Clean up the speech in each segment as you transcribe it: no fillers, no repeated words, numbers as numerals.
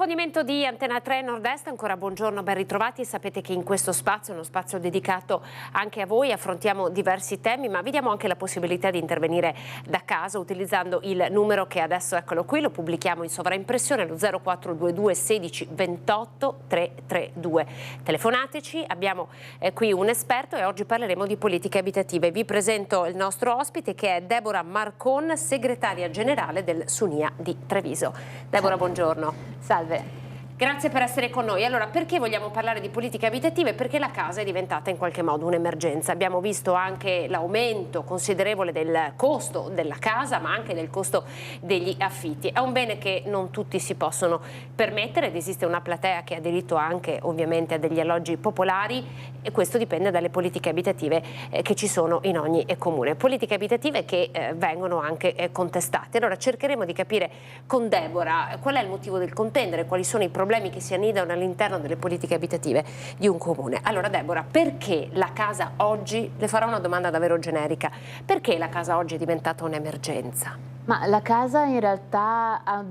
Approfondimento di Antena 3 Nord-Est, ancora buongiorno, ben ritrovati. Sapete che in questo spazio, uno spazio dedicato anche a voi, affrontiamo diversi temi, ma vi diamo anche la possibilità di intervenire da casa utilizzando il numero che adesso, eccolo qui, lo pubblichiamo in sovraimpressione, lo 0422 16 28 332. Telefonateci, abbiamo qui un esperto e oggi parleremo di politiche abitative. Vi presento il nostro ospite che è Deborah Marcon, segretaria generale del Sunia di Treviso. Deborah, buongiorno. Salve. Grazie per essere con noi. Allora, perché vogliamo parlare di politiche abitative? Perché la casa è diventata in qualche modo un'emergenza. Abbiamo visto anche l'aumento considerevole del costo della casa, ma anche del costo degli affitti. È un bene che non tutti si possono permettere ed esiste una platea che ha diritto anche ovviamente a degli alloggi popolari e questo dipende dalle politiche abitative che ci sono in ogni comune. Politiche abitative che vengono anche contestate. Allora cercheremo di capire con Deborah qual è il motivo del contendere, quali sono i problemi che si annidano all'interno delle politiche abitative di un comune. Allora Deborah, perché la casa oggi, le farò una domanda davvero generica, perché la casa oggi è diventata un'emergenza? Ma la casa in realtà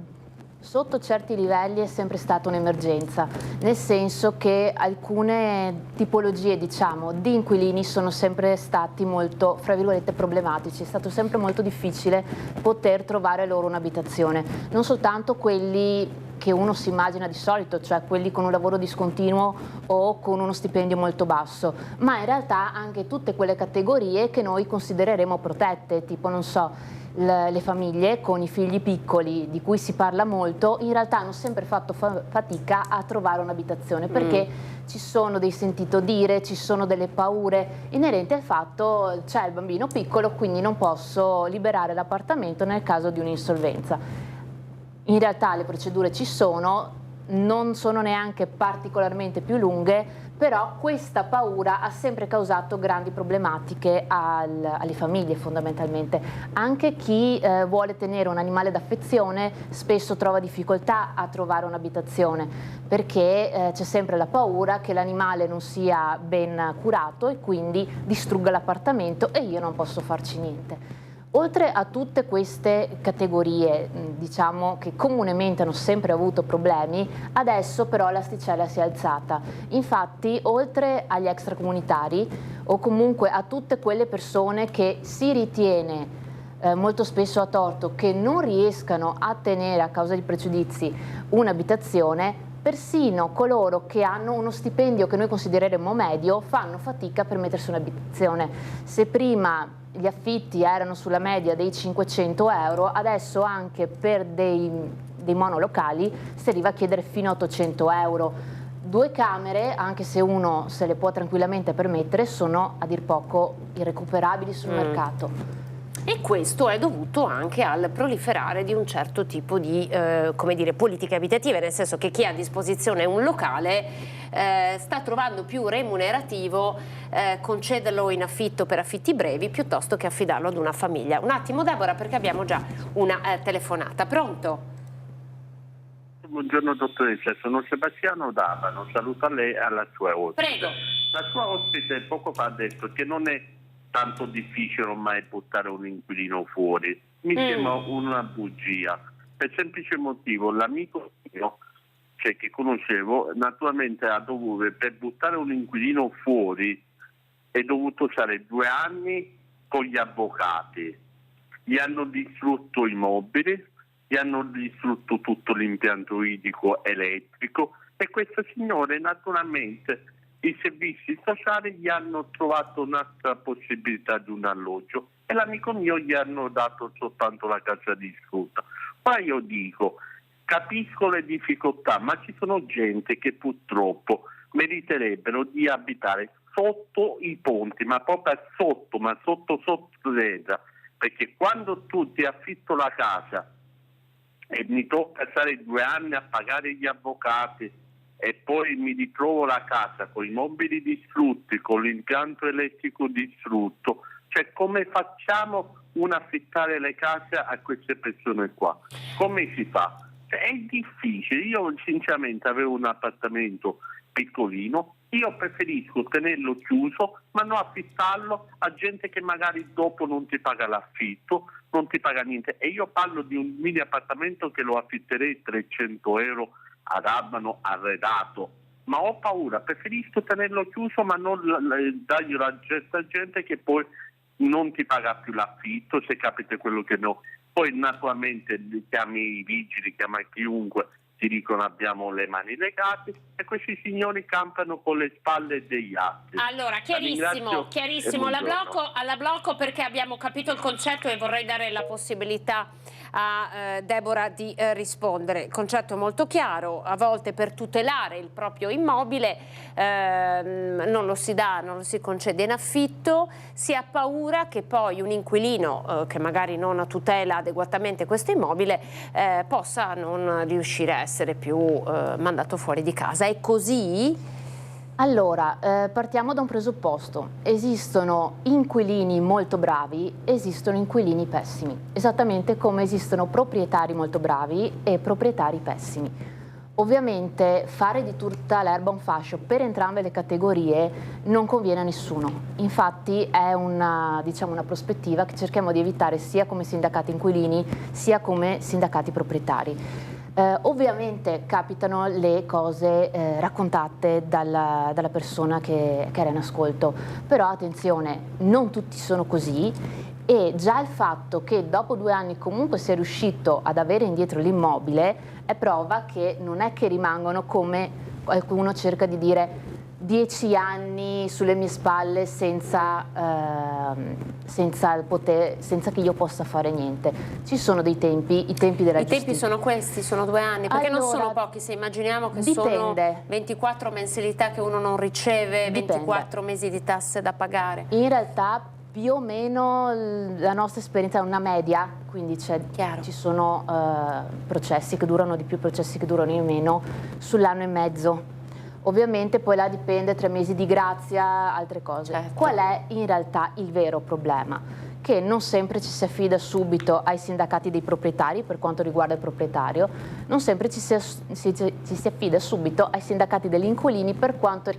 sotto certi livelli è sempre stata un'emergenza, nel senso che alcune tipologie, diciamo, di inquilini sono sempre stati molto, fra virgolette, problematici. È stato sempre molto difficile poter trovare loro un'abitazione, non soltanto quelli che uno si immagina di solito, cioè quelli con un lavoro discontinuo o con uno stipendio molto basso, ma in realtà anche tutte quelle categorie che noi considereremo protette, tipo, non so, le famiglie con i figli piccoli, di cui si parla molto, in realtà hanno sempre fatto fatica a trovare un'abitazione perché ci sono dei sentito dire, ci sono delle paure inerenti al fatto c'è il bambino piccolo, quindi non posso liberare l'appartamento nel caso di un'insolvenza. In realtà le procedure ci sono, non sono neanche particolarmente più lunghe, però questa paura ha sempre causato grandi problematiche alle famiglie fondamentalmente. Anche chi vuole tenere un animale d'affezione spesso trova difficoltà a trovare un'abitazione perché c'è sempre la paura che l'animale non sia ben curato e quindi distrugga l'appartamento e io non posso farci niente. Oltre a tutte queste categorie, diciamo, che comunemente hanno sempre avuto problemi, adesso però l'asticella si è alzata. Infatti, oltre agli extracomunitari o comunque a tutte quelle persone che si ritiene molto spesso a torto che non riescano a tenere a causa di pregiudizi un'abitazione, persino coloro che hanno uno stipendio che noi considereremo medio fanno fatica per mettersi un'abitazione. Se prima gli affitti erano sulla media dei 500 euro, adesso anche per dei monolocali si arriva a chiedere fino a 800 euro. 2 camere, anche se uno se le può tranquillamente permettere, sono a dir poco irrecuperabili sul mercato. E questo è dovuto anche al proliferare di un certo tipo di come dire, politiche abitative, nel senso che chi ha a disposizione un locale sta trovando più remunerativo concederlo in affitto per affitti brevi piuttosto che affidarlo ad una famiglia. Un attimo Deborah, perché abbiamo già una telefonata. Pronto? Buongiorno dottoressa, sono Sebastiano D'Abano, saluto a lei e alla sua ospite. Prego. La sua ospite poco fa ha detto che non è tanto difficile ormai buttare un inquilino fuori. Mi sembra una bugia, per il semplice motivo, l'amico mio, cioè che conoscevo, naturalmente ha dovuto, per buttare un inquilino fuori, è dovuto usare 2 anni con gli avvocati. Gli hanno distrutto i mobili, gli hanno distrutto tutto l'impianto idrico elettrico e questo signore naturalmente i servizi sociali gli hanno trovato un'altra possibilità di un alloggio e l'amico mio gli hanno dato soltanto la casa distrutta. Poi io dico, capisco le difficoltà, ma ci sono gente che purtroppo meriterebbero di abitare sotto i ponti, ma proprio sotto, ma sotto terra, perché quando tu ti affitto la casa e mi tocca stare 2 anni a pagare gli avvocati e poi mi ritrovo la casa con i mobili distrutti, con l'impianto elettrico distrutto, cioè come facciamo un affittare le case a queste persone qua? Come si fa? Cioè, è difficile. Io sinceramente avevo un appartamento piccolino, io preferisco tenerlo chiuso ma non affittarlo a gente che magari dopo non ti paga l'affitto, non ti paga niente, e io parlo di un mini appartamento che lo affitterei 300 euro abbiano arredato, ma ho paura, preferisco tenerlo chiuso ma non dargli la gente che poi non ti paga più l'affitto se capita quello che no. Poi naturalmente chiami i vigili, chiama chiunque, ti dicono abbiamo le mani legate e questi signori campano con le spalle degli altri. Allora, chiarissimo, alla blocco perché abbiamo capito il concetto e vorrei dare la possibilità a Deborah di rispondere. Il concetto è molto chiaro, a volte per tutelare il proprio immobile non lo si concede in affitto, si ha paura che poi un inquilino che magari non tutela adeguatamente questo immobile possa non riuscire a essere più mandato fuori di casa. È così? Allora, partiamo da un presupposto. Esistono inquilini molto bravi, esistono inquilini pessimi, esattamente come esistono proprietari molto bravi e proprietari pessimi. Ovviamente fare di tutta l'erba un fascio per entrambe le categorie non conviene a nessuno. Infatti è una prospettiva che cerchiamo di evitare sia come sindacati inquilini sia come sindacati proprietari. Ovviamente capitano le cose raccontate dalla persona che era in ascolto, però attenzione, non tutti sono così e già il fatto che dopo 2 anni comunque sia riuscito ad avere indietro l'immobile è prova che non è che rimangono, come qualcuno cerca di dire, 10 anni sulle mie spalle senza che io possa fare niente. Ci sono dei tempi, i tempi della giustizia. I tempi sono questi, sono 2 anni, perché allora, non sono pochi, se immaginiamo che sono 24 mensilità che uno non riceve, 24 mesi di tasse da pagare. In realtà più o meno la nostra esperienza è una media, quindi ci sono processi che durano di più, processi che durano di meno, sull'1 anno e mezzo. Ovviamente poi là dipende 3 mesi di grazia, altre cose. Certo. Qual è in realtà il vero problema? Che non sempre ci si affida subito ai sindacati dei proprietari per quanto riguarda il proprietario, non sempre ci si affida subito ai sindacati degli inquilini per quanto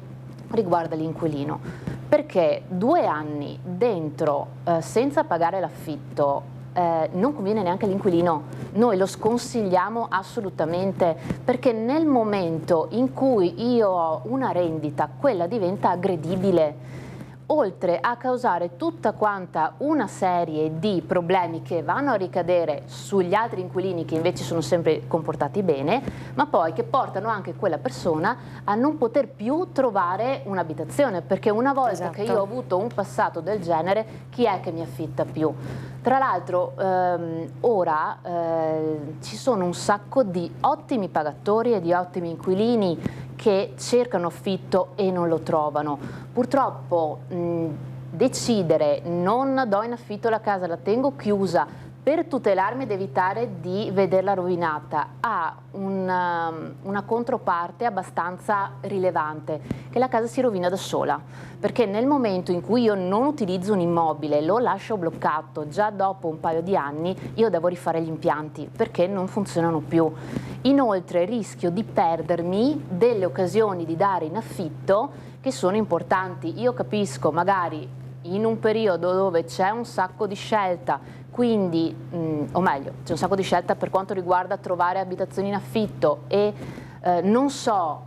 riguarda l'inquilino. Perché 2 anni dentro senza pagare l'affitto non conviene neanche all'inquilino, noi lo sconsigliamo assolutamente, perché nel momento in cui io ho una rendita, quella diventa aggredibile, oltre a causare tutta quanta una serie di problemi che vanno a ricadere sugli altri inquilini che invece sono sempre comportati bene, ma poi che portano anche quella persona a non poter più trovare un'abitazione, perché una volta che io ho avuto un passato del genere, chi è che mi affitta più? Tra l'altro ora ci sono un sacco di ottimi pagatori e di ottimi inquilini che cercano affitto e non lo trovano. Purtroppo decidere non do in affitto la casa, la tengo chiusa per tutelarmi ed evitare di vederla rovinata ha una controparte abbastanza rilevante, che la casa si rovina da sola, perché nel momento in cui io non utilizzo un immobile, lo lascio bloccato già dopo un paio di anni, io devo rifare gli impianti perché non funzionano più. Inoltre rischio di perdermi delle occasioni di dare in affitto che sono importanti. Io capisco magari in un periodo dove c'è un sacco di scelta, quindi, o meglio, c'è un sacco di scelta per quanto riguarda trovare abitazioni in affitto e non so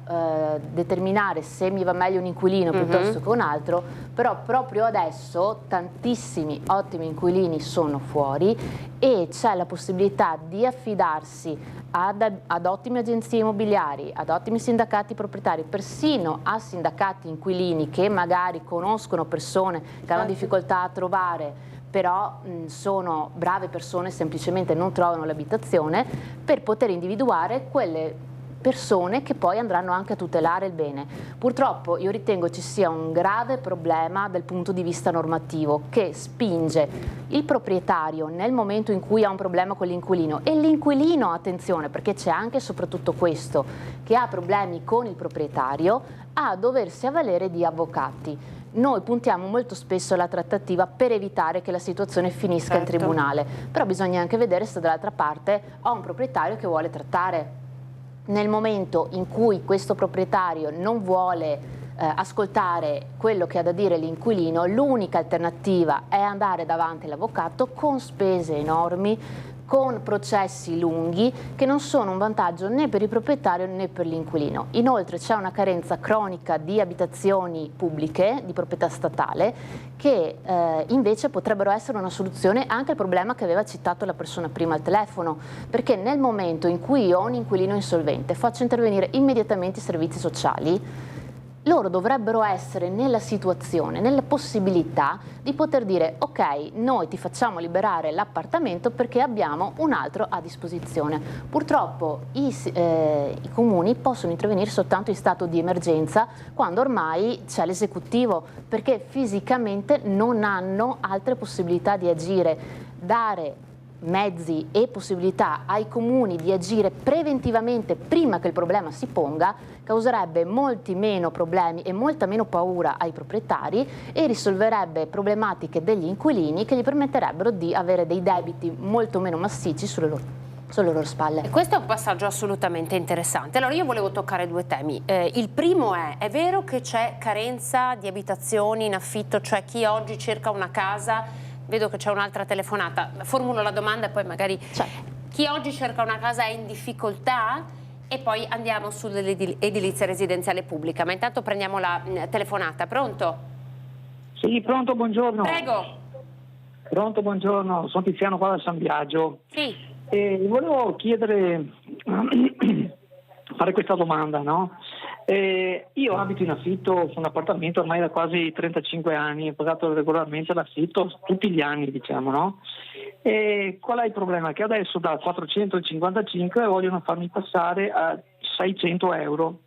determinare se mi va meglio un inquilino piuttosto che un altro, però proprio adesso tantissimi ottimi inquilini sono fuori e c'è la possibilità di affidarsi ad ottime agenzie immobiliari, ad ottimi sindacati proprietari, persino a sindacati inquilini che magari conoscono persone che hanno difficoltà a trovare, però sono brave persone, semplicemente non trovano l'abitazione, per poter individuare quelle persone che poi andranno anche a tutelare il bene. Purtroppo io ritengo ci sia un grave problema dal punto di vista normativo che spinge il proprietario nel momento in cui ha un problema con l'inquilino, e l'inquilino, attenzione, perché c'è anche e soprattutto questo, che ha problemi con il proprietario, a doversi avvalere di avvocati. Noi puntiamo molto spesso alla trattativa per evitare che la situazione finisca in tribunale, però bisogna anche vedere se dall'altra parte ho un proprietario che vuole trattare. Nel momento in cui questo proprietario non vuole ascoltare quello che ha da dire l'inquilino, l'unica alternativa è andare davanti all'avvocato con spese enormi, con processi lunghi che non sono un vantaggio né per il proprietario né per l'inquilino. Inoltre c'è una carenza cronica di abitazioni pubbliche di proprietà statale che invece potrebbero essere una soluzione anche al problema che aveva citato la persona prima al telefono, perché nel momento in cui io ho un inquilino insolvente faccio intervenire immediatamente i servizi sociali, loro dovrebbero essere nella situazione, nella possibilità di poter dire ok, noi ti facciamo liberare l'appartamento perché abbiamo un altro a disposizione. Purtroppo i comuni possono intervenire soltanto in stato di emergenza quando ormai c'è l'esecutivo, perché fisicamente non hanno altre possibilità di agire. Dare mezzi e possibilità ai comuni di agire preventivamente prima che il problema si ponga causerebbe molti meno problemi e molta meno paura ai proprietari e risolverebbe problematiche degli inquilini che gli permetterebbero di avere dei debiti molto meno massicci sulle loro spalle. E questo è un passaggio assolutamente interessante. Allora io volevo toccare due temi. Il primo è vero che c'è carenza di abitazioni in affitto, cioè chi oggi cerca una casa. Vedo che c'è un'altra telefonata, formulo la domanda e poi magari chi oggi cerca una casa è in difficoltà e poi andiamo sull'edilizia residenziale pubblica, ma intanto prendiamo la telefonata. Pronto? Sì, pronto, buongiorno. Prego. Pronto, buongiorno, sono Tiziano qua da San Biagio. Sì. Volevo chiedere, fare questa domanda, no? Io abito in affitto su un appartamento ormai da quasi 35 anni, ho pagato regolarmente l'affitto tutti gli anni, diciamo, no? E qual è il problema? Che adesso da 455 vogliono farmi passare a 600 euro.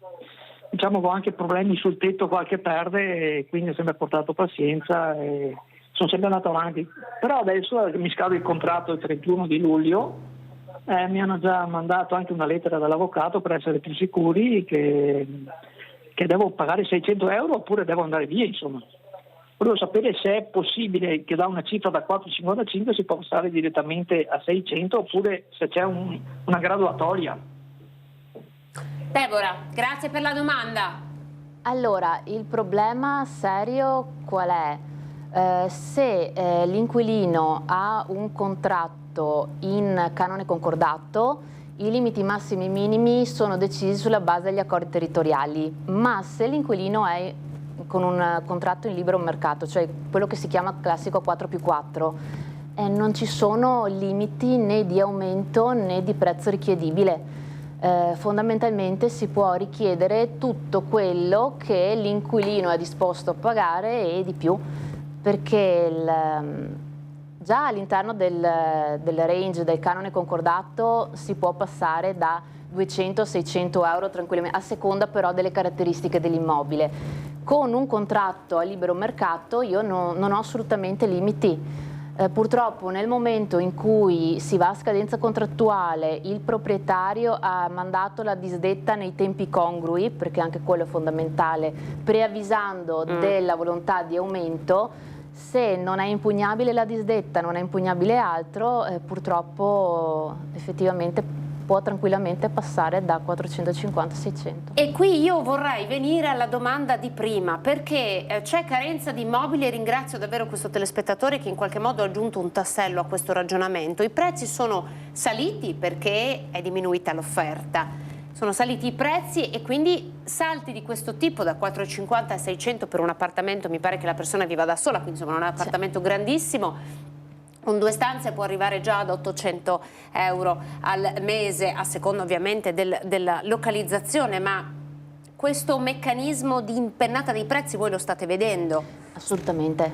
Diciamo che ho anche problemi sul tetto qua che perde, e quindi ho sempre portato pazienza e sono sempre andato avanti. Però adesso mi scade il contratto il 31 di luglio. Mi hanno già mandato anche una lettera dall'avvocato per essere più sicuri che devo pagare 600 euro oppure devo andare via, insomma. Volevo sapere se è possibile che da una cifra da 4,55 si possa passare direttamente a 600 oppure se c'è una graduatoria. Deborah, grazie per la domanda. Allora, il problema serio qual è? Se l'inquilino ha un contratto in canone concordato, i limiti massimi e minimi sono decisi sulla base degli accordi territoriali, ma se l'inquilino è con un contratto in libero mercato, cioè quello che si chiama classico 4+4, non ci sono limiti né di aumento né di prezzo richiedibile. Fondamentalmente si può richiedere tutto quello che l'inquilino è disposto a pagare e di più, perché già all'interno del range del canone concordato si può passare da 200 a 600 euro tranquillamente, a seconda però delle caratteristiche dell'immobile. Con un contratto a libero mercato io non ho assolutamente limiti. Purtroppo nel momento in cui si va a scadenza contrattuale, il proprietario ha mandato la disdetta nei tempi congrui, perché anche quello è fondamentale, preavvisando della volontà di aumento. Se non è impugnabile la disdetta, non è impugnabile altro, purtroppo effettivamente può tranquillamente passare da 450 a 600. E qui io vorrei venire alla domanda di prima, perché c'è carenza di immobili e ringrazio davvero questo telespettatore che in qualche modo ha aggiunto un tassello a questo ragionamento. I prezzi sono saliti perché è diminuita l'offerta. Sono saliti i prezzi e quindi salti di questo tipo da 4,50 a 600 per un appartamento, mi pare che la persona viva da sola, quindi insomma non è un appartamento grandissimo, con 2 stanze può arrivare già ad 800 euro al mese, a seconda ovviamente della localizzazione, ma questo meccanismo di impennata dei prezzi voi lo state vedendo? Assolutamente,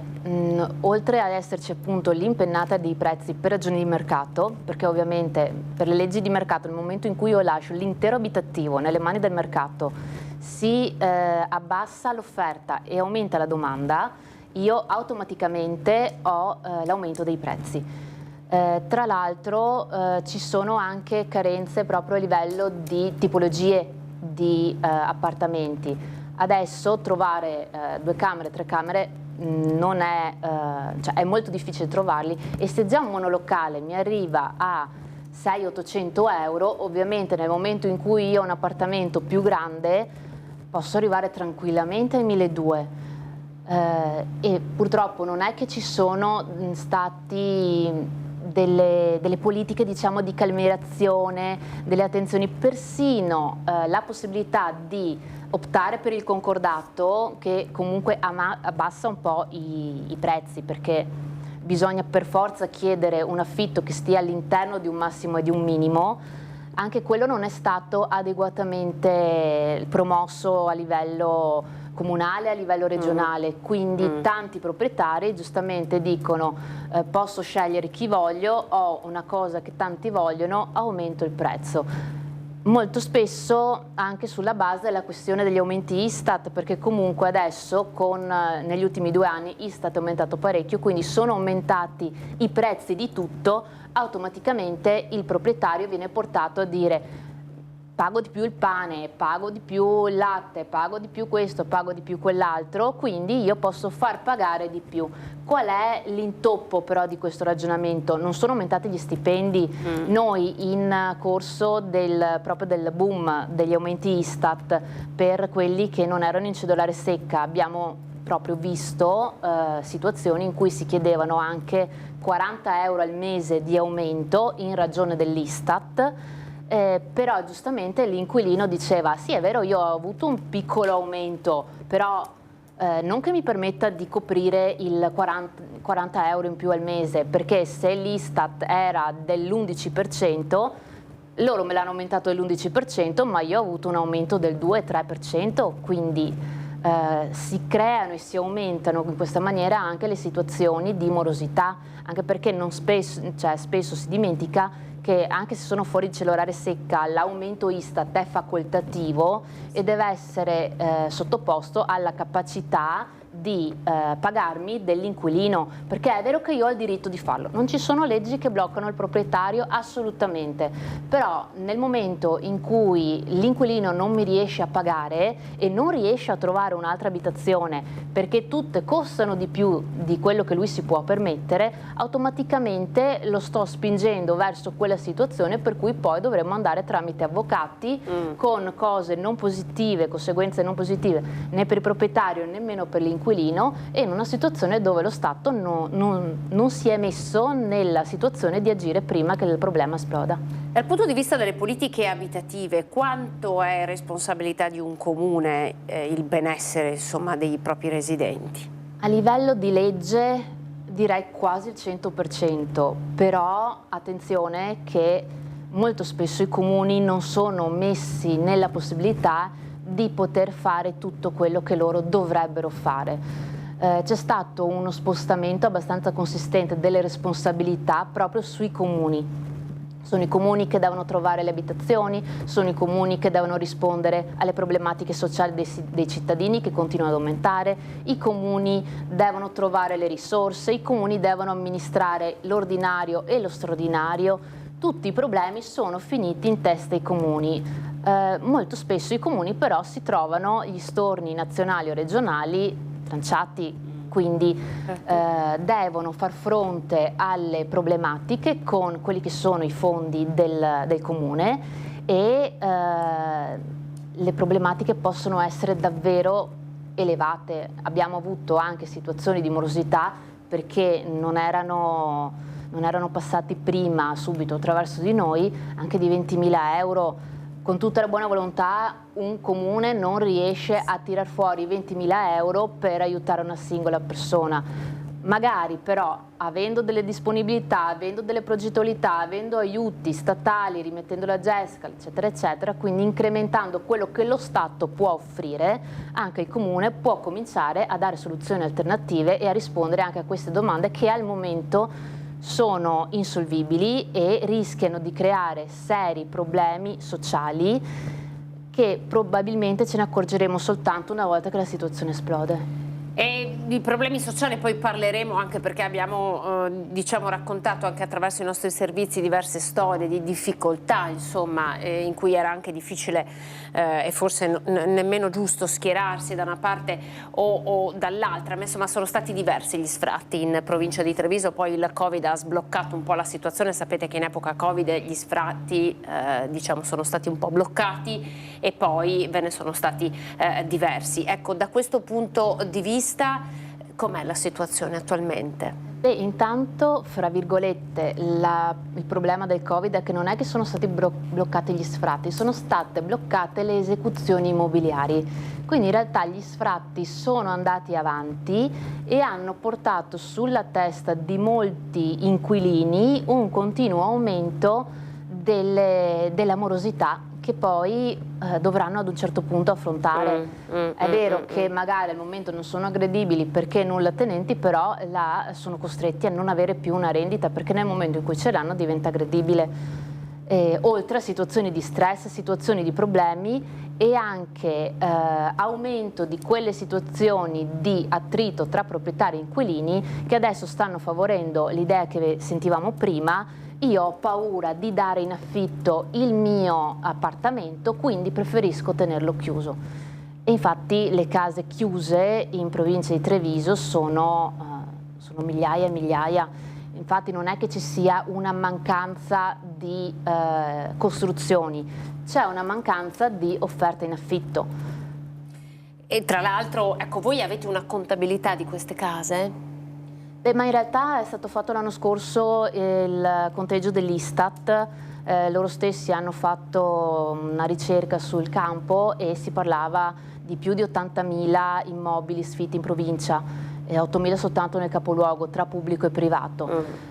oltre ad esserci appunto l'impennata dei prezzi per ragioni di mercato, perché ovviamente per le leggi di mercato nel momento in cui io lascio l'intero abitativo nelle mani del mercato si abbassa l'offerta e aumenta la domanda, io automaticamente ho l'aumento dei prezzi. Tra l'altro ci sono anche carenze proprio a livello di tipologie di appartamenti. Adesso trovare 2 camere, 3 camere non è, cioè è molto difficile trovarli, e se già un monolocale mi arriva a 600-800 euro, ovviamente nel momento in cui io ho un appartamento più grande posso arrivare tranquillamente ai 1.200. E purtroppo non è che ci sono stati delle politiche, diciamo, di calmierazione, delle attenzioni, persino la possibilità di optare per il concordato, che comunque abbassa un po' i prezzi, perché bisogna per forza chiedere un affitto che stia all'interno di un massimo e di un minimo. Anche quello non è stato adeguatamente promosso a livello comunale, a livello regionale, quindi tanti proprietari giustamente dicono posso scegliere chi voglio, ho una cosa che tanti vogliono, aumento il prezzo. Molto spesso anche sulla base della questione degli aumenti Istat, perché comunque adesso negli ultimi 2 anni Istat è aumentato parecchio, quindi sono aumentati i prezzi di tutto, automaticamente il proprietario viene portato a dire pago di più il pane, pago di più il latte, pago di più questo, pago di più quell'altro, quindi io posso far pagare di più. Qual è l'intoppo però di questo ragionamento? Non sono aumentati gli stipendi. Noi in corso proprio del boom degli aumenti Istat per quelli che non erano in cedolare secca abbiamo proprio visto situazioni in cui si chiedevano anche 40 euro al mese di aumento in ragione dell'Istat. Però giustamente l'inquilino diceva sì, è vero, io ho avuto un piccolo aumento, però non che mi permetta di coprire il 40 euro in più al mese, perché se l'Istat era dell'11%, loro me l'hanno aumentato dell'11%, ma io ho avuto un aumento del 2-3%, quindi si creano e si aumentano in questa maniera anche le situazioni di morosità, anche perché spesso si dimentica che anche se sono fuori di cellulare secca l'aumento Istat è facoltativo e deve essere sottoposto alla capacità di pagarmi dell'inquilino, perché è vero che io ho il diritto di farlo, non ci sono leggi che bloccano il proprietario assolutamente, però nel momento in cui l'inquilino non mi riesce a pagare e non riesce a trovare un'altra abitazione perché tutte costano di più di quello che lui si può permettere, automaticamente lo sto spingendo verso quella situazione per cui poi dovremmo andare tramite avvocati con cose non positive, conseguenze non positive né per il proprietario nemmeno per l'inquilino, e in una situazione dove lo Stato non si è messo nella situazione di agire prima che il problema esploda. Dal punto di vista delle politiche abitative, quanto è responsabilità di un comune il benessere, insomma, dei propri residenti? A livello di legge direi quasi il 100%, però attenzione che molto spesso i comuni non sono messi nella possibilità di poter fare tutto quello che loro dovrebbero fare. C'è stato uno spostamento abbastanza consistente delle responsabilità proprio sui comuni. Sono i comuni che devono trovare le abitazioni, sono i comuni che devono rispondere alle problematiche sociali dei cittadini che continuano ad aumentare, i comuni devono trovare le risorse, i comuni devono amministrare l'ordinario e lo straordinario. Tutti i problemi sono finiti in testa ai comuni. Molto spesso i comuni però si trovano gli storni nazionali o regionali tranciati, quindi devono far fronte alle problematiche con quelli che sono i fondi del comune e le problematiche possono essere davvero elevate. Abbiamo avuto anche situazioni di morosità perché non erano passati prima subito attraverso di noi, anche di 20.000 euro. Con tutta la buona volontà un comune non riesce a tirar fuori 20.000 euro per aiutare una singola persona. Magari però avendo delle disponibilità, avendo delle progettualità, avendo aiuti statali, rimettendo la GESCAL, eccetera, eccetera, quindi incrementando quello che lo Stato può offrire, anche il comune può cominciare a dare soluzioni alternative e a rispondere anche a queste domande che al momento sono insolvibili e rischiano di creare seri problemi sociali che probabilmente ce ne accorgeremo soltanto una volta che la situazione esplode. di problemi sociali poi parleremo, anche perché abbiamo diciamo raccontato anche attraverso i nostri servizi diverse storie di difficoltà, insomma, in cui era anche difficile e forse nemmeno giusto schierarsi da una parte o dall'altra, ma insomma sono stati diversi gli sfratti in provincia di Treviso. Poi il Covid ha sbloccato un po' la situazione, sapete che in epoca Covid gli sfratti diciamo sono stati un po' bloccati e poi ve ne sono stati diversi. Ecco, da questo punto di vista com'è la situazione attualmente? Beh, intanto, fra virgolette, il problema del Covid è che non è che sono stati bloccati gli sfratti, sono state bloccate le esecuzioni immobiliari. Quindi in realtà gli sfratti sono andati avanti e hanno portato sulla testa di molti inquilini un continuo aumento della morosità che poi dovranno ad un certo punto affrontare. È vero che magari al momento non sono aggredibili perché nulla tenenti, però là sono costretti a non avere più una rendita, perché nel momento in cui ce l'hanno diventa aggredibile. Oltre a situazioni di stress, situazioni di problemi e anche aumento di quelle situazioni di attrito tra proprietari e inquilini che adesso stanno favorendo l'idea che sentivamo prima: io ho paura di dare in affitto il mio appartamento, quindi preferisco tenerlo chiuso. E infatti le case chiuse in provincia di Treviso sono migliaia e migliaia. Infatti non è che ci sia una mancanza di costruzioni, c'è una mancanza di offerta in affitto. E tra l'altro, ecco, voi avete una contabilità di queste case? Ma in realtà è stato fatto l'anno scorso il conteggio dell'Istat, loro stessi hanno fatto una ricerca sul campo e si parlava di più di 80.000 immobili sfitti in provincia, 8.000 soltanto nel capoluogo, tra pubblico e privato.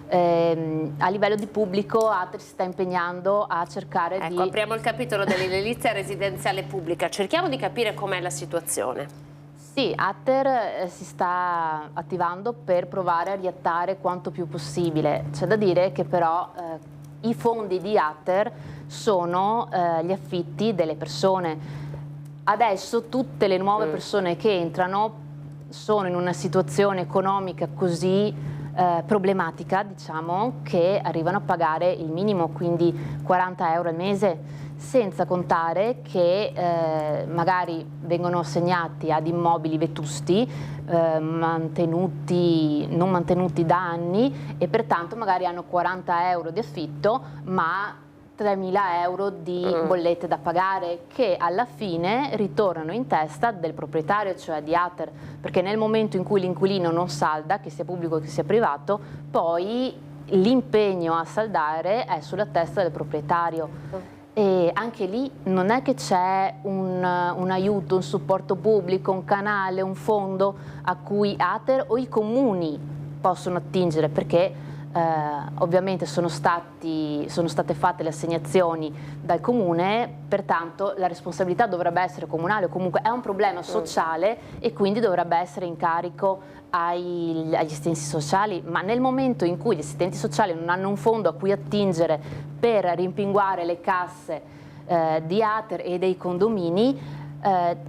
A livello di pubblico Ater si sta impegnando a cercare di... Ecco, apriamo il capitolo dell'edilizia residenziale pubblica, cerchiamo di capire com'è la situazione. Sì, Ater si sta attivando per provare a riattare quanto più possibile. C'è da dire che però i fondi di Ater sono gli affitti delle persone. Adesso tutte le nuove persone che entrano sono in una situazione economica così problematica, diciamo, che arrivano a pagare il minimo, quindi 40 euro al mese. Senza contare che magari vengono assegnati ad immobili vetusti, non mantenuti da anni, e pertanto magari hanno 40 euro di affitto ma 3.000 euro di bollette da pagare, che alla fine ritornano in testa del proprietario, cioè di Ater, perché nel momento in cui l'inquilino non salda, che sia pubblico che sia privato, poi l'impegno a saldare è sulla testa del proprietario. E anche lì non è che c'è un aiuto, un supporto pubblico, un canale, un fondo a cui Ater o i comuni possono attingere, perché ovviamente sono state fatte le assegnazioni dal comune, pertanto la responsabilità dovrebbe essere comunale, o comunque è un problema sociale e quindi dovrebbe essere in carico agli assistenti sociali. Ma nel momento in cui gli assistenti sociali non hanno un fondo a cui attingere per rimpinguare le casse di Ater e dei condomini,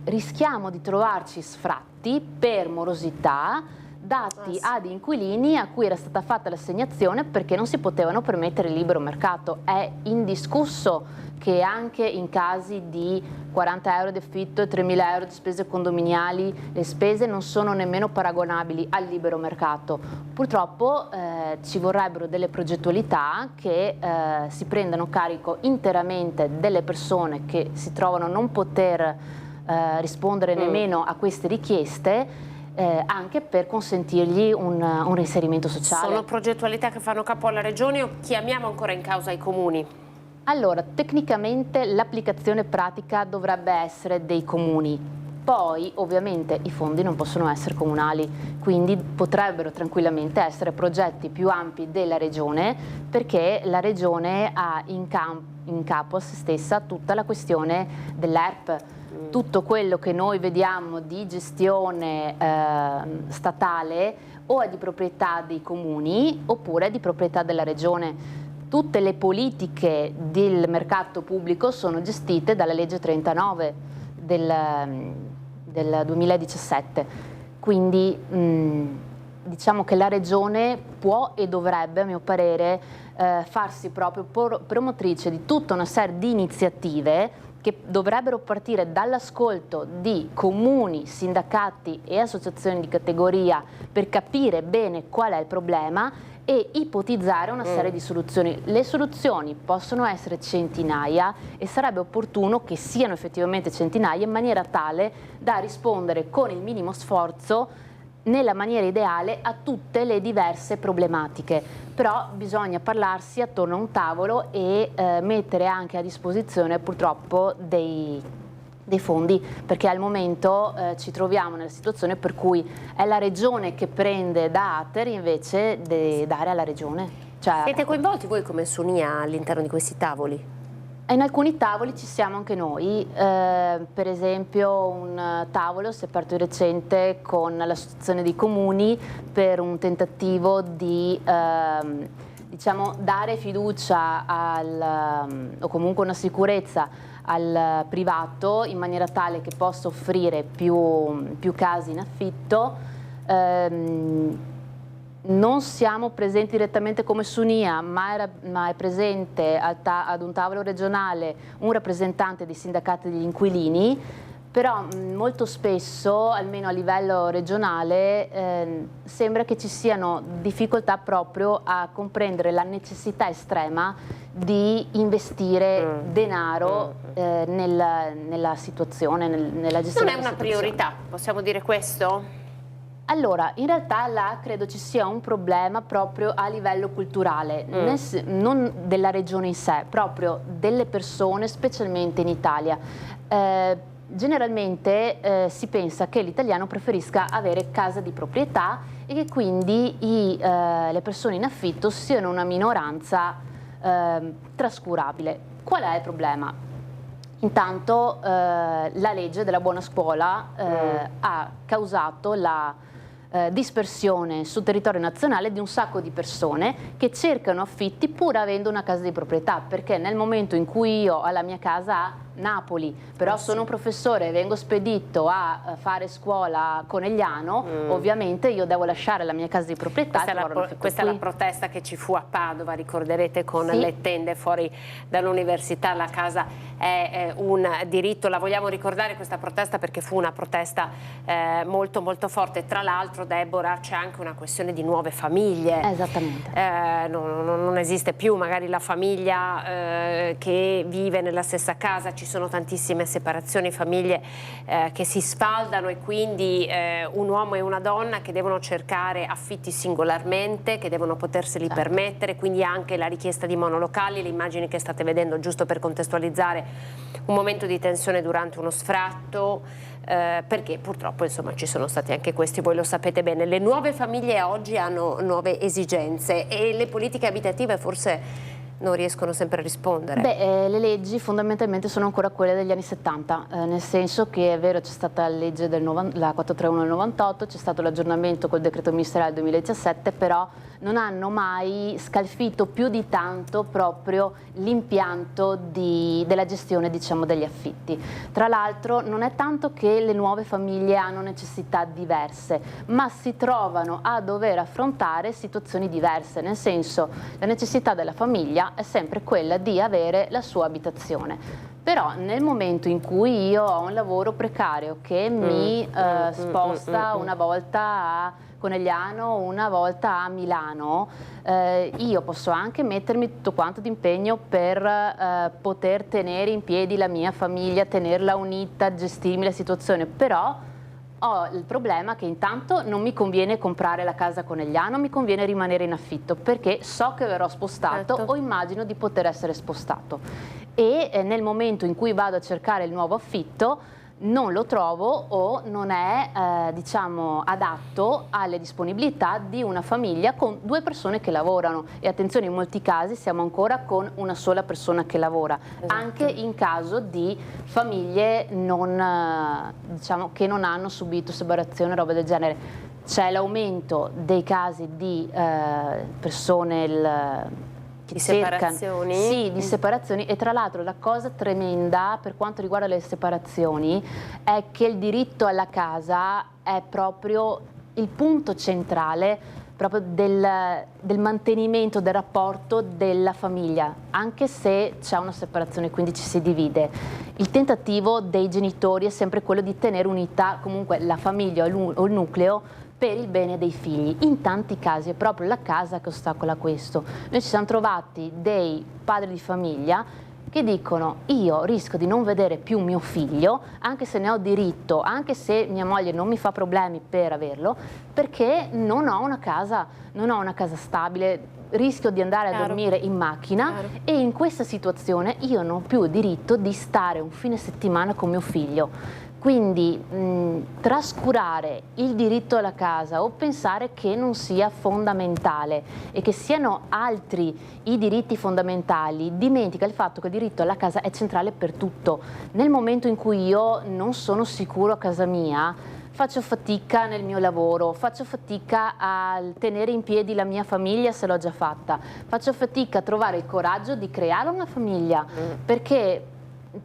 rischiamo di trovarci sfratti per morosità dati ad inquilini a cui era stata fatta l'assegnazione perché non si potevano permettere il libero mercato. È indiscusso che anche in casi di 40 euro di affitto e 3.000 euro di spese condominiali le spese non sono nemmeno paragonabili al libero mercato. Purtroppo ci vorrebbero delle progettualità che si prendano carico interamente delle persone che si trovano a non poter rispondere nemmeno a queste richieste, anche per consentirgli un reinserimento sociale. Sono progettualità che fanno capo alla regione o chiamiamo ancora in causa i comuni? Allora, tecnicamente l'applicazione pratica dovrebbe essere dei comuni, poi ovviamente i fondi non possono essere comunali, quindi potrebbero tranquillamente essere progetti più ampi della regione, perché la regione ha in capo a se stessa tutta la questione dell'ERP. Tutto quello che noi vediamo di gestione statale o è di proprietà dei comuni oppure è di proprietà della regione. Tutte le politiche del mercato pubblico sono gestite dalla legge 39 del 2017. quindi diciamo che la Regione può e dovrebbe, a mio parere, farsi proprio promotrice di tutta una serie di iniziative che dovrebbero partire dall'ascolto di comuni, sindacati e associazioni di categoria per capire bene qual è il problema e ipotizzare una serie di soluzioni. Le soluzioni possono essere centinaia e sarebbe opportuno che siano effettivamente centinaia in maniera tale da rispondere con il minimo sforzo nella maniera ideale a tutte le diverse problematiche, però bisogna parlarsi attorno a un tavolo e mettere anche a disposizione purtroppo dei fondi, perché al momento ci troviamo nella situazione per cui è la Regione che prende da Ater invece di dare alla Regione. Cioè, siete coinvolti voi come Sonia all'interno di questi tavoli? in alcuni tavoli ci siamo anche noi, per esempio un tavolo si è aperto di recente con l'Associazione dei Comuni per un tentativo di diciamo, dare fiducia o comunque una sicurezza al privato in maniera tale che possa offrire più case in affitto. Non siamo presenti direttamente come Sonia, ma è presente ad un tavolo regionale un rappresentante dei sindacati degli inquilini, però molto spesso, almeno a livello regionale, sembra che ci siano difficoltà proprio a comprendere la necessità estrema di investire denaro nella situazione, nella gestione Non è della una situazione. priorità, possiamo dire questo? Allora, in realtà là credo ci sia un problema proprio a livello culturale, non della regione in sé, proprio delle persone, specialmente in Italia. Generalmente si pensa che l'italiano preferisca avere casa di proprietà e che quindi le persone in affitto siano una minoranza trascurabile. Qual è il problema? Intanto la legge della buona scuola ha causato la dispersione sul territorio nazionale di un sacco di persone che cercano affitti pur avendo una casa di proprietà, perché nel momento in cui io ho la mia casa a Napoli, però sono un professore e vengo spedito a fare scuola a Conegliano, ovviamente io devo lasciare la mia casa di proprietà. Questa è la protesta che ci fu a Padova, ricorderete, con le tende fuori dall'università. La casa è un diritto, la vogliamo ricordare questa protesta perché fu una protesta molto molto forte. Tra l'altro, Deborah, c'è anche una questione di nuove famiglie. Esattamente. Non esiste più magari la famiglia che vive nella stessa casa, ci sono tantissime separazioni, famiglie che si sfaldano e quindi un uomo e una donna che devono cercare affitti singolarmente, che devono poterseli permettere, quindi anche la richiesta di monolocali, le immagini che state vedendo, giusto per contestualizzare, un momento di tensione durante uno sfratto, perché purtroppo insomma ci sono stati anche questi, voi lo sapete bene. Le nuove famiglie oggi hanno nuove esigenze e le politiche abitative forse non riescono sempre a rispondere. Le leggi fondamentalmente sono ancora quelle degli anni 70, nel senso che è vero c'è stata la legge la 431 del 98, c'è stato l'aggiornamento col decreto ministeriale del 2017, però non hanno mai scalfito più di tanto proprio l'impianto della gestione, diciamo, degli affitti. Tra l'altro non è tanto che le nuove famiglie hanno necessità diverse, ma si trovano a dover affrontare situazioni diverse, nel senso la necessità della famiglia è sempre quella di avere la sua abitazione. Però nel momento in cui io ho un lavoro precario che mi sposta una volta a Conegliano, una volta a Milano, io posso anche mettermi tutto quanto d'impegno per poter tenere in piedi la mia famiglia, tenerla unita, gestirmi la situazione, però ho il problema che intanto non mi conviene comprare la casa a Conegliano, mi conviene rimanere in affitto perché so che verrò spostato o immagino di poter essere spostato. E nel momento in cui vado a cercare il nuovo affitto non lo trovo o non è diciamo adatto alle disponibilità di una famiglia con due persone che lavorano, e attenzione, in molti casi siamo ancora con una sola persona che lavora, anche in caso di famiglie diciamo, che non hanno subito separazione o roba del genere. C'è l'aumento dei casi di persone Di cercano, separazioni? sì, di separazioni. E tra l'altro la cosa tremenda per quanto riguarda le separazioni è che il diritto alla casa è proprio il punto centrale proprio del mantenimento del rapporto della famiglia, anche se c'è una separazione, quindi ci si divide. Il tentativo dei genitori è sempre quello di tenere unità comunque la famiglia o il nucleo per il bene dei figli. In tanti casi è proprio la casa che ostacola questo. Noi ci siamo trovati dei padri di famiglia che dicono: io rischio di non vedere più mio figlio, anche se ne ho diritto, anche se mia moglie non mi fa problemi per averlo, perché non ho una casa stabile, rischio di andare a dormire in macchina e in questa situazione io non ho più diritto di stare un fine settimana con mio figlio. Quindi trascurare il diritto alla casa o pensare che non sia fondamentale e che siano altri i diritti fondamentali dimentica il fatto che il diritto alla casa è centrale per tutto. Nel momento in cui io non sono sicuro a casa mia, faccio fatica nel mio lavoro, faccio fatica a tenere in piedi la mia famiglia se l'ho già fatta, faccio fatica a trovare il coraggio di creare una famiglia, perché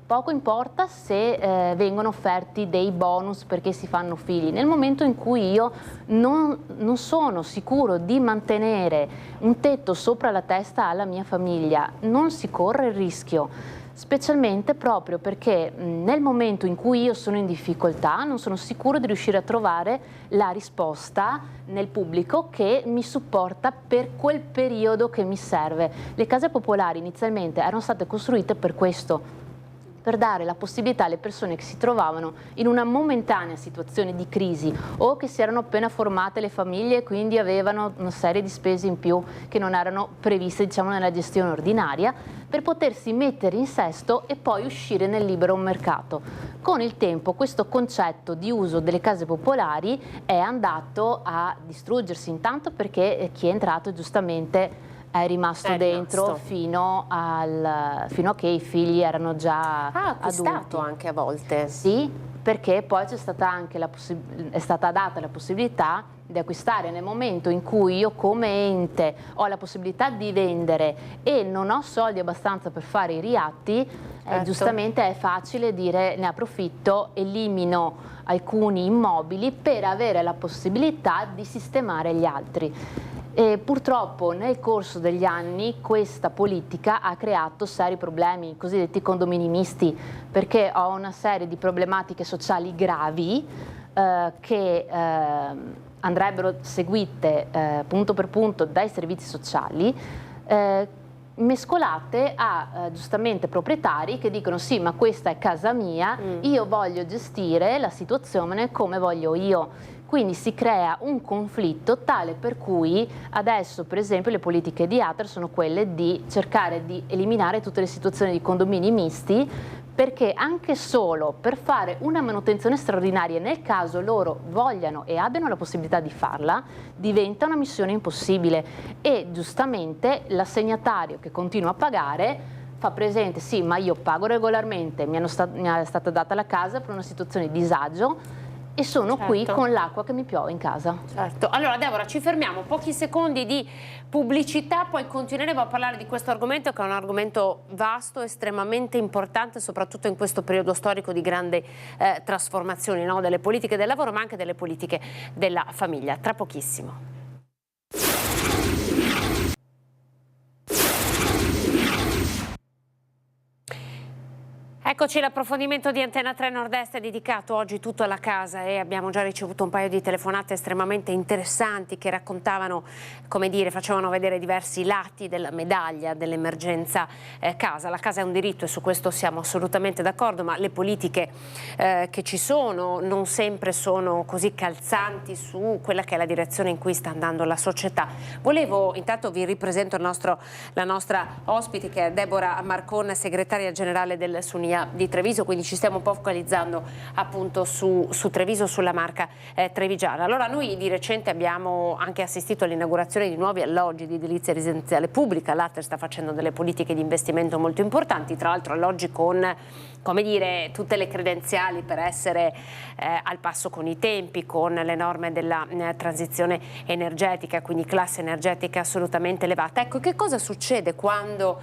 poco importa se vengono offerti dei bonus perché si fanno figli. Nel momento in cui io non sono sicuro di mantenere un tetto sopra la testa alla mia famiglia, non si corre il rischio, specialmente proprio perché nel momento in cui io sono in difficoltà non sono sicuro di riuscire a trovare la risposta nel pubblico che mi supporta per quel periodo che mi serve. Le case popolari inizialmente erano state costruite per questo, per dare la possibilità alle persone che si trovavano in una momentanea situazione di crisi o che si erano appena formate le famiglie e quindi avevano una serie di spese in più che non erano previste, diciamo, nella gestione ordinaria, per potersi mettere in sesto e poi uscire nel libero mercato. Con il tempo questo concetto di uso delle case popolari è andato a distruggersi, intanto perché chi è entrato giustamente è rimasto dentro fino a che i figli erano già acquistato adulti. Anche a volte. Sì, perché poi c'è stata anche è stata data la possibilità di acquistare nel momento in cui io come ente ho la possibilità di vendere e non ho soldi abbastanza per fare i riatti, giustamente è facile dire ne approfitto, elimino alcuni immobili per avere la possibilità di sistemare gli altri. E purtroppo nel corso degli anni questa politica ha creato seri problemi, cosiddetti condomini misti, perché ho una serie di problematiche sociali gravi che andrebbero seguite punto per punto dai servizi sociali, mescolate a giustamente proprietari che dicono sì, ma questa è casa mia, io voglio gestire la situazione come voglio io. Quindi si crea un conflitto tale per cui adesso, per esempio, le politiche di Ater sono quelle di cercare di eliminare tutte le situazioni di condomini misti, perché anche solo per fare una manutenzione straordinaria, nel caso loro vogliano e abbiano la possibilità di farla, diventa una missione impossibile e giustamente l'assegnatario che continua a pagare fa presente sì, ma io pago regolarmente, mi è stata data la casa per una situazione di disagio e sono qui con l'acqua che mi piove in casa. Certo. Allora Deborah, ci fermiamo, pochi secondi di pubblicità, poi continueremo a parlare di questo argomento che è un argomento vasto, estremamente importante, soprattutto in questo periodo storico di grande trasformazioni, no? Delle politiche del lavoro ma anche delle politiche della famiglia. Tra pochissimo. Eccoci, l'approfondimento di Antena 3 Nord-Est è dedicato oggi tutto alla casa e abbiamo già ricevuto un paio di telefonate estremamente interessanti che raccontavano, come dire, facevano vedere diversi lati della medaglia dell'emergenza casa. La casa è un diritto e su questo siamo assolutamente d'accordo, ma le politiche che ci sono non sempre sono così calzanti su quella che è la direzione in cui sta andando la società. Volevo, intanto vi ripresento la nostra ospite che è Deborah Marcon, segretaria generale del Sunia di Treviso, quindi ci stiamo un po' focalizzando appunto su Treviso, sulla Marca trevigiana. Allora noi di recente abbiamo anche assistito all'inaugurazione di nuovi alloggi di edilizia residenziale pubblica. L'Ater sta facendo delle politiche di investimento molto importanti, tra l'altro alloggi con, come dire, tutte le credenziali per essere al passo con i tempi, con le norme della transizione energetica, quindi classe energetica assolutamente elevata. Ecco, che cosa succede quando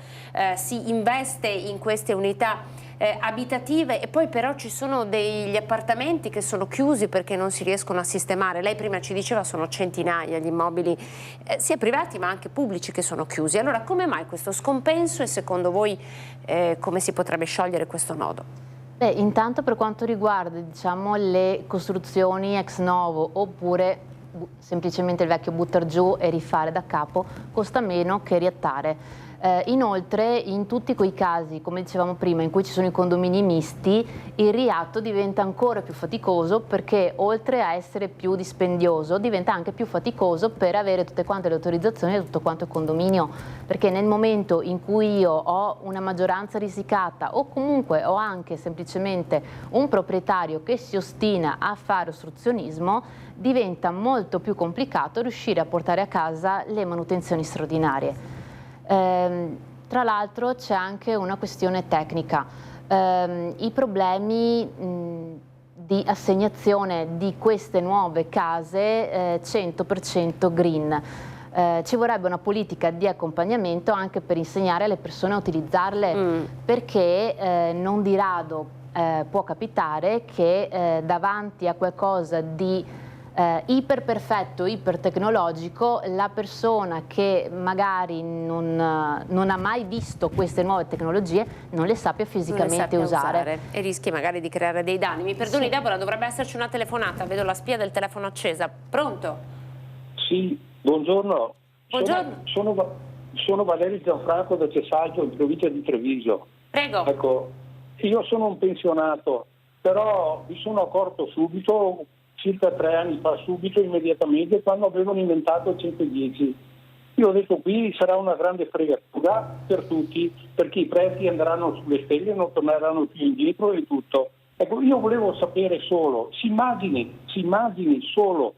si investe in queste unità abitative e poi però ci sono degli appartamenti che sono chiusi perché non si riescono a sistemare? Lei prima ci diceva sono centinaia gli immobili sia privati ma anche pubblici che sono chiusi. Allora come mai questo scompenso e secondo voi come si potrebbe sciogliere questo nodo? Beh, intanto per quanto riguarda, diciamo, le costruzioni ex novo oppure semplicemente il vecchio buttar giù e rifare da capo, costa meno che riattare. Inoltre in tutti quei casi, come dicevamo prima, in cui ci sono i condomini misti, il riatto diventa ancora più faticoso perché oltre a essere più dispendioso diventa anche più faticoso per avere tutte quante le autorizzazioni da tutto quanto il condominio, perché nel momento in cui io ho una maggioranza risicata o comunque ho anche semplicemente un proprietario che si ostina a fare ostruzionismo, diventa molto più complicato riuscire a portare a casa le manutenzioni straordinarie. Tra l'altro c'è anche una questione tecnica, i problemi di assegnazione di queste nuove case 100% green. Ci vorrebbe una politica di accompagnamento anche per insegnare alle persone a utilizzarle, perché non di rado può capitare che davanti a qualcosa di iper perfetto, iper tecnologico, la persona che magari non ha mai visto queste nuove tecnologie non le sappia fisicamente usare. E rischi magari di creare dei danni. Mi perdoni, Sì. Deborah, dovrebbe esserci una telefonata, vedo la spia del telefono accesa. Pronto? Sì, buongiorno. Buongiorno. Sono Valerio Gianfranco da Cesaggio, in provincia di Treviso. Prego. Ecco, io sono un pensionato, però mi sono accorto subito, circa 3 anni fa, subito, immediatamente, quando avevano inventato il 110. Io ho detto qui sarà una grande fregatura per tutti, perché i prezzi andranno sulle stelle, non torneranno più indietro e tutto. Ecco, io volevo sapere solo, si immagini solo,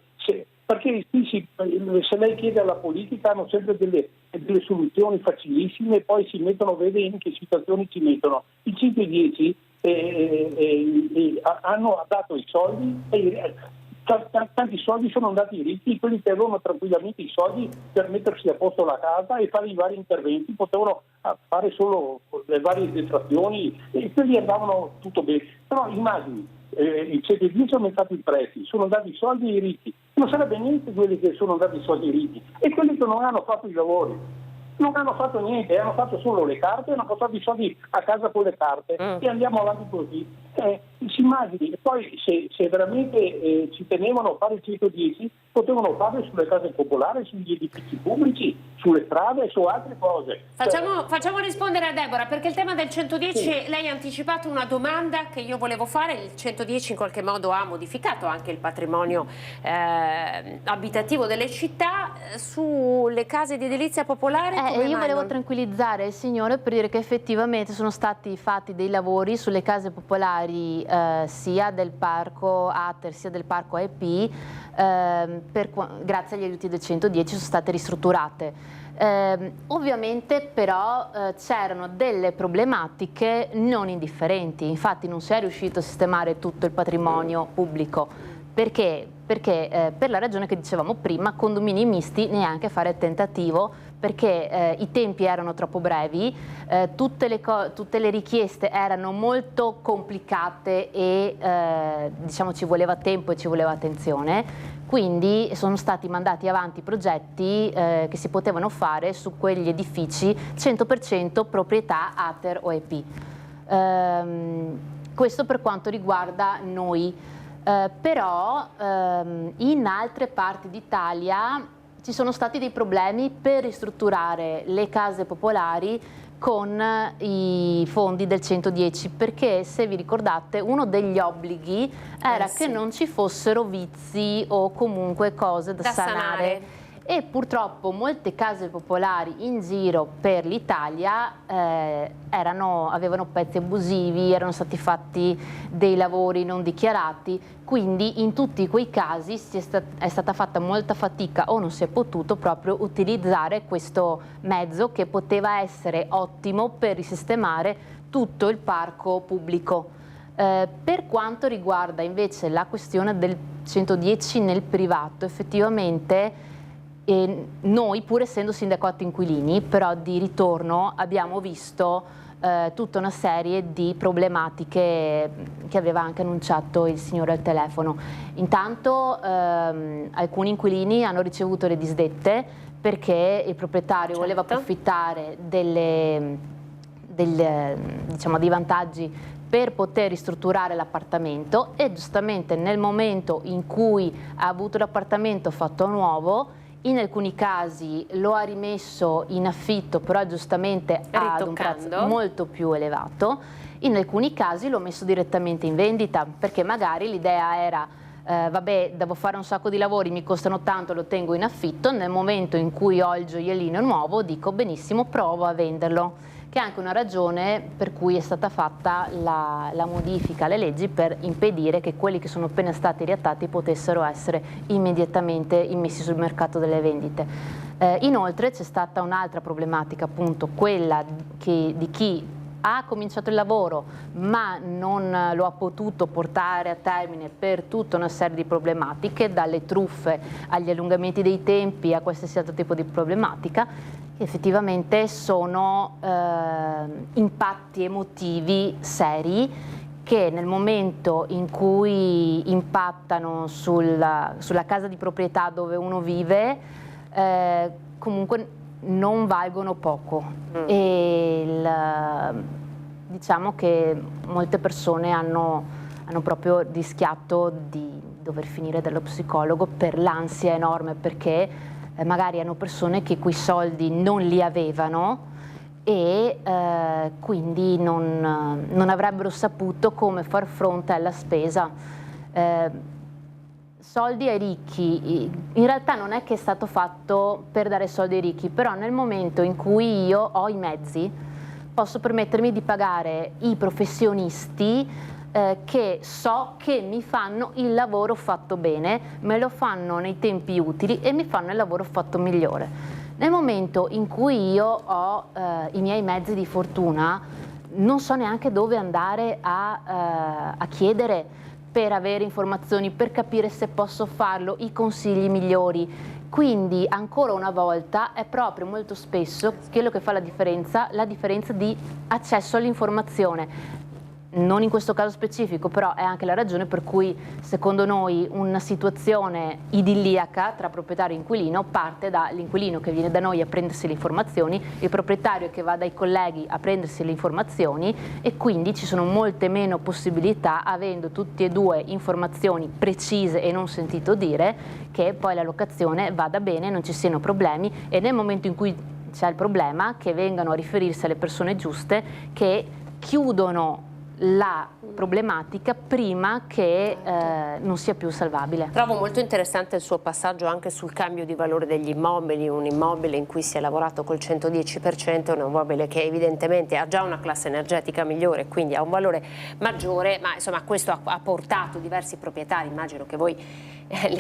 perché qui se lei chiede alla politica hanno sempre delle soluzioni facilissime e poi si mettono, vede in che situazioni si mettono. Il 110 hanno dato i soldi e tanti soldi sono andati ai ricchi, quelli che avevano tranquillamente i soldi per mettersi a posto la casa e fare i vari interventi, potevano fare solo le varie detrazioni e quelli andavano tutto bene. Però immagini, il 110 ha aumentato i prezzi, sono andati i soldi ai ricchi, non sarebbe niente quelli che sono andati i soldi ai ricchi e quelli che non hanno fatto i lavori. Non hanno fatto niente, hanno fatto solo le carte, hanno portato i soldi a casa con le carte e andiamo avanti così. Si immagini, e poi se veramente ci tenevano a fare il 110, potevano farlo sulle case popolari, sugli edifici pubblici, sulle strade e su altre cose. Facciamo rispondere a Deborah, perché il tema del 110, sì. Lei ha anticipato una domanda che io volevo fare. Il 110 in qualche modo ha modificato anche il patrimonio abitativo delle città. Sulle case di edilizia popolare io volevo tranquillizzare il signore per dire che effettivamente sono stati fatti dei lavori sulle case popolari sia del parco Ater sia del parco AEP, grazie agli aiuti del 110 sono state ristrutturate. Ovviamente però c'erano delle problematiche non indifferenti, infatti non si è riuscito a sistemare tutto il patrimonio pubblico. Perché? Perché per la ragione che dicevamo prima, condomini misti neanche fare il tentativo, perché i tempi erano troppo brevi, tutte le richieste erano molto complicate e diciamo ci voleva tempo e ci voleva attenzione, quindi sono stati mandati avanti progetti che si potevano fare su quegli edifici 100% proprietà Ater o EP. Questo per quanto riguarda noi. Però in altre parti d'Italia ci sono stati dei problemi per ristrutturare le case popolari con i fondi del 110, perché se vi ricordate uno degli obblighi era che non ci fossero vizi o comunque cose da sanare. e purtroppo molte case popolari in giro per l'Italia avevano pezzi abusivi, erano stati fatti dei lavori non dichiarati, quindi in tutti quei casi è stata fatta molta fatica o non si è potuto proprio utilizzare questo mezzo che poteva essere ottimo per risistemare tutto il parco pubblico. Per quanto riguarda invece la questione del 110 nel privato, effettivamente noi, pur essendo sindacato inquilini, però di ritorno abbiamo visto tutta una serie di problematiche che aveva anche annunciato il signore al telefono. Intanto alcuni inquilini hanno ricevuto le disdette perché il proprietario voleva approfittare diciamo, dei vantaggi per poter ristrutturare l'appartamento, e giustamente nel momento in cui ha avuto l'appartamento fatto nuovo, in alcuni casi lo ha rimesso in affitto, però giustamente ad un prezzo molto più elevato, in alcuni casi l'ho messo direttamente in vendita, perché magari l'idea era vabbè, devo fare un sacco di lavori, mi costano tanto, lo tengo in affitto, nel momento in cui ho il gioiellino nuovo dico benissimo, provo a venderlo, che è anche una ragione per cui è stata fatta la modifica alle leggi per impedire che quelli che sono appena stati riattati potessero essere immediatamente immessi sul mercato delle vendite. Inoltre c'è stata un'altra problematica, appunto quella di chi ha cominciato il lavoro ma non lo ha potuto portare a termine per tutta una serie di problematiche, dalle truffe agli allungamenti dei tempi a qualsiasi altro tipo di problematica. Effettivamente sono impatti emotivi seri che nel momento in cui impattano sulla casa di proprietà dove uno vive comunque non valgono poco. E diciamo che molte persone hanno proprio rischiato di dover finire dallo psicologo per l'ansia enorme, perché magari hanno persone che quei soldi non li avevano e quindi non avrebbero saputo come far fronte alla spesa. Soldi ai ricchi, in realtà non è che è stato fatto per dare soldi ai ricchi, però nel momento in cui io ho i mezzi posso permettermi di pagare i professionisti che so che mi fanno il lavoro fatto bene, me lo fanno nei tempi utili e mi fanno il lavoro fatto migliore. Nel momento in cui io ho i miei mezzi di fortuna, non so neanche dove andare a chiedere per avere informazioni, per capire se posso farlo, i consigli migliori. Quindi ancora una volta è proprio molto spesso quello che fa la differenza di accesso all'informazione. Non in questo caso specifico, però è anche la ragione per cui secondo noi una situazione idilliaca tra proprietario e inquilino parte dall'inquilino che viene da noi a prendersi le informazioni, il proprietario che va dai colleghi a prendersi le informazioni, e quindi ci sono molte meno possibilità, avendo tutti e due informazioni precise e non sentito dire, che poi la locazione vada bene, non ci siano problemi, e nel momento in cui c'è il problema che vengano a riferirsi alle persone giuste che chiudono la problematica prima che non sia più salvabile. Trovo molto interessante il suo passaggio anche sul cambio di valore degli immobili. Un immobile in cui si è lavorato col 110% è un immobile che evidentemente ha già una classe energetica migliore, quindi ha un valore maggiore, ma insomma questo ha portato diversi proprietari, immagino che voi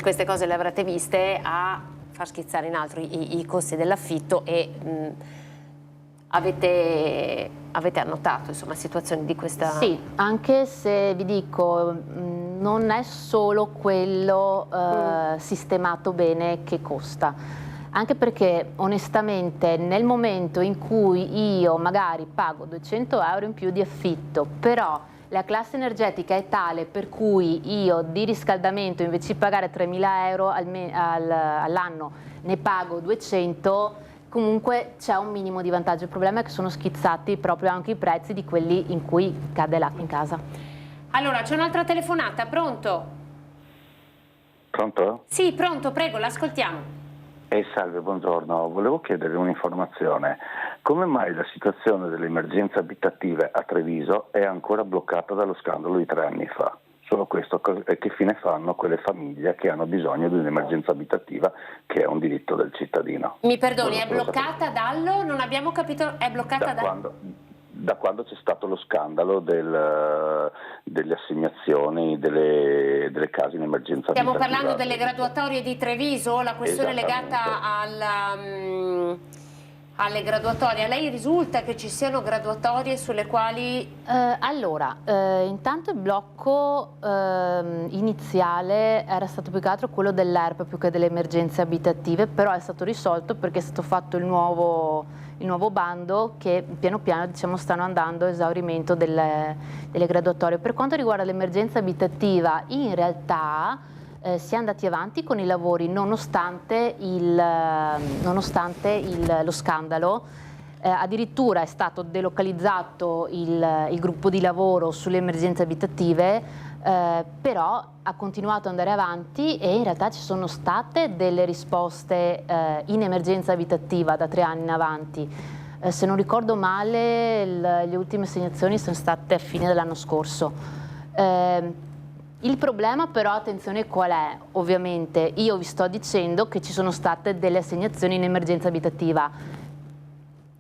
queste cose le avrete viste, a far schizzare in alto i costi dell'affitto e avete annotato insomma situazioni di questa... Sì, anche se vi dico non è solo quello sistemato bene che costa, anche perché onestamente nel momento in cui io magari pago 200 euro in più di affitto, però la classe energetica è tale per cui io di riscaldamento invece di pagare 3.000 euro all'anno ne pago 200, comunque c'è un minimo di vantaggio. Il problema è che sono schizzati proprio anche i prezzi di quelli in cui cade l'acqua in casa. Allora, c'è un'altra telefonata, pronto? Pronto? Sì, pronto, prego, l'ascoltiamo. Salve, buongiorno. Volevo chiedere un'informazione. Come mai la situazione delle emergenze abitative a Treviso è ancora bloccata dallo scandalo di 3 anni fa? Solo questo, che fine fanno quelle famiglie che hanno bisogno di un'emergenza abitativa, che è un diritto del cittadino. Mi perdoni, è bloccata dallo? Non abbiamo capito, è bloccata da quando c'è stato lo scandalo delle assegnazioni delle case in emergenza Stiamo abitativa. parlando delle graduatorie di Treviso, la questione legata alle graduatorie. A lei risulta che ci siano graduatorie sulle quali... Intanto il blocco iniziale era stato più che altro quello dell'ERP più che delle emergenze abitative, però è stato risolto perché è stato fatto il nuovo bando che piano piano, diciamo, stanno andando a esaurimento delle graduatorie. Per quanto riguarda l'emergenza abitativa, in realtà si è andati avanti con i lavori nonostante lo scandalo. Addirittura è stato delocalizzato il gruppo di lavoro sulle emergenze abitative, però ha continuato ad andare avanti e in realtà ci sono state delle risposte in emergenza abitativa da 3 anni in avanti. Se non ricordo male, le ultime assegnazioni sono state a fine dell'anno scorso. Il problema però, attenzione, qual è? Ovviamente io vi sto dicendo che ci sono state delle assegnazioni in emergenza abitativa,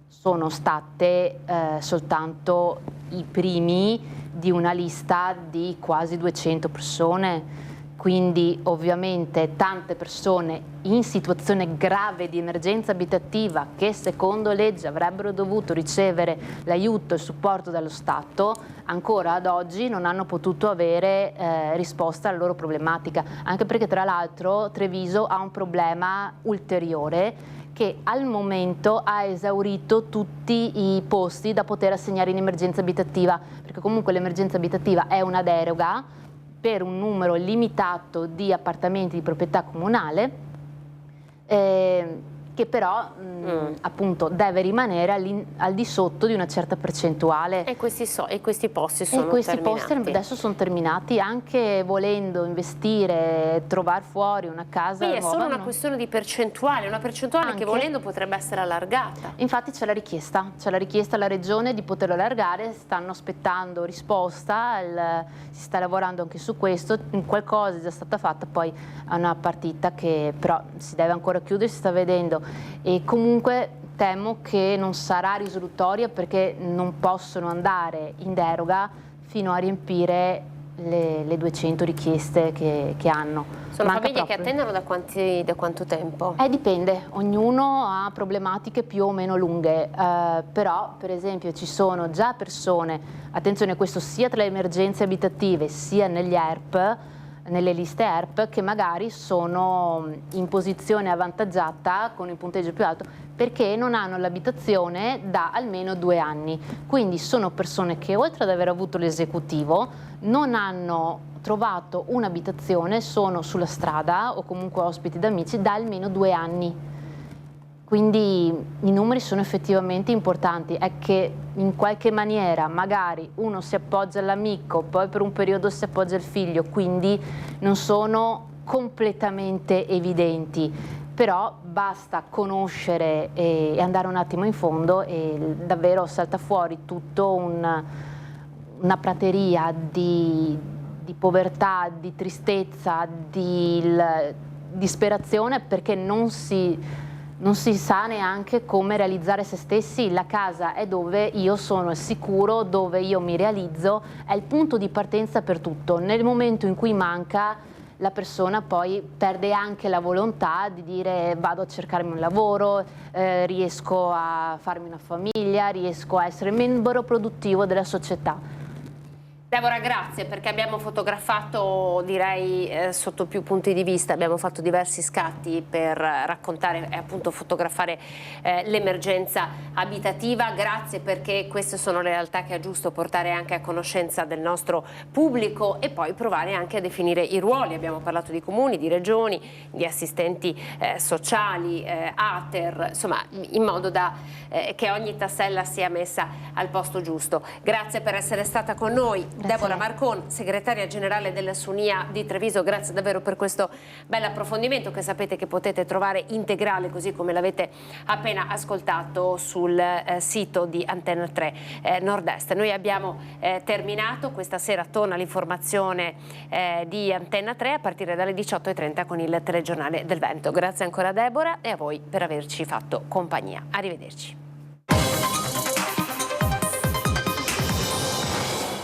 sono state soltanto i primi di una lista di quasi 200 persone, quindi ovviamente tante persone in situazione grave di emergenza abitativa che secondo legge avrebbero dovuto ricevere l'aiuto e il supporto dallo Stato, ancora ad oggi non hanno potuto avere risposta alla loro problematica, anche perché tra l'altro Treviso ha un problema ulteriore, che al momento ha esaurito tutti i posti da poter assegnare in emergenza abitativa, perché comunque l'emergenza abitativa è una deroga per un numero limitato di appartamenti di proprietà comunale, che però appunto deve rimanere al di sotto di una certa percentuale. E questi posti sono terminati. Questi terminati. posti adesso sono terminati, anche volendo investire, trovare fuori una casa Quindi è nuova, solo una questione di percentuale, una percentuale che volendo potrebbe essere allargata. Infatti c'è la richiesta alla Regione di poterlo allargare, stanno aspettando risposta, si sta lavorando anche su questo, qualcosa è già stata fatta, poi è una partita che però si deve ancora chiudere, si sta vedendo. E comunque temo che non sarà risolutoria perché non possono andare in deroga fino a riempire le 200 richieste che hanno. Sono famiglie che attendono da quanto tempo? Dipende, ognuno ha problematiche più o meno lunghe, però per esempio ci sono già persone, attenzione, questo sia tra le emergenze abitative sia negli ERP, nelle liste ERP, che magari sono in posizione avvantaggiata con il punteggio più alto perché non hanno l'abitazione da almeno 2 anni. Quindi sono persone che oltre ad aver avuto l'esecutivo non hanno trovato un'abitazione, sono sulla strada o comunque ospiti d'amici da almeno 2 anni. Quindi i numeri sono effettivamente importanti, è che in qualche maniera magari uno si appoggia all'amico, poi per un periodo si appoggia al figlio, quindi non sono completamente evidenti, però basta conoscere e andare un attimo in fondo e davvero salta fuori tutto una prateria di povertà, di tristezza, di disperazione, perché non si sa neanche come realizzare se stessi. La casa è dove io sono sicuro, dove io mi realizzo, è il punto di partenza per tutto. Nel momento in cui manca, la persona poi perde anche la volontà di dire vado a cercarmi un lavoro, riesco a farmi una famiglia, riesco a essere membro produttivo della società. Deborah, grazie, perché abbiamo fotografato, direi, sotto più punti di vista, abbiamo fatto diversi scatti per raccontare e appunto fotografare l'emergenza abitativa. Grazie, perché queste sono le realtà che è giusto portare anche a conoscenza del nostro pubblico e poi provare anche a definire i ruoli. Abbiamo parlato di comuni, di regioni, di assistenti sociali, ATER, insomma, in modo da che ogni tasella sia messa al posto giusto. Grazie per essere stata con noi. Deborah Marcon, segretaria generale della Sunia di Treviso, grazie davvero per questo bel approfondimento che sapete che potete trovare integrale, così come l'avete appena ascoltato sul sito di Antenna 3 Nord-Est. Noi abbiamo terminato, questa sera torna l'informazione di Antenna 3 a partire dalle 18:30 con il telegiornale del vento. Grazie ancora a Deborah e a voi per averci fatto compagnia. Arrivederci.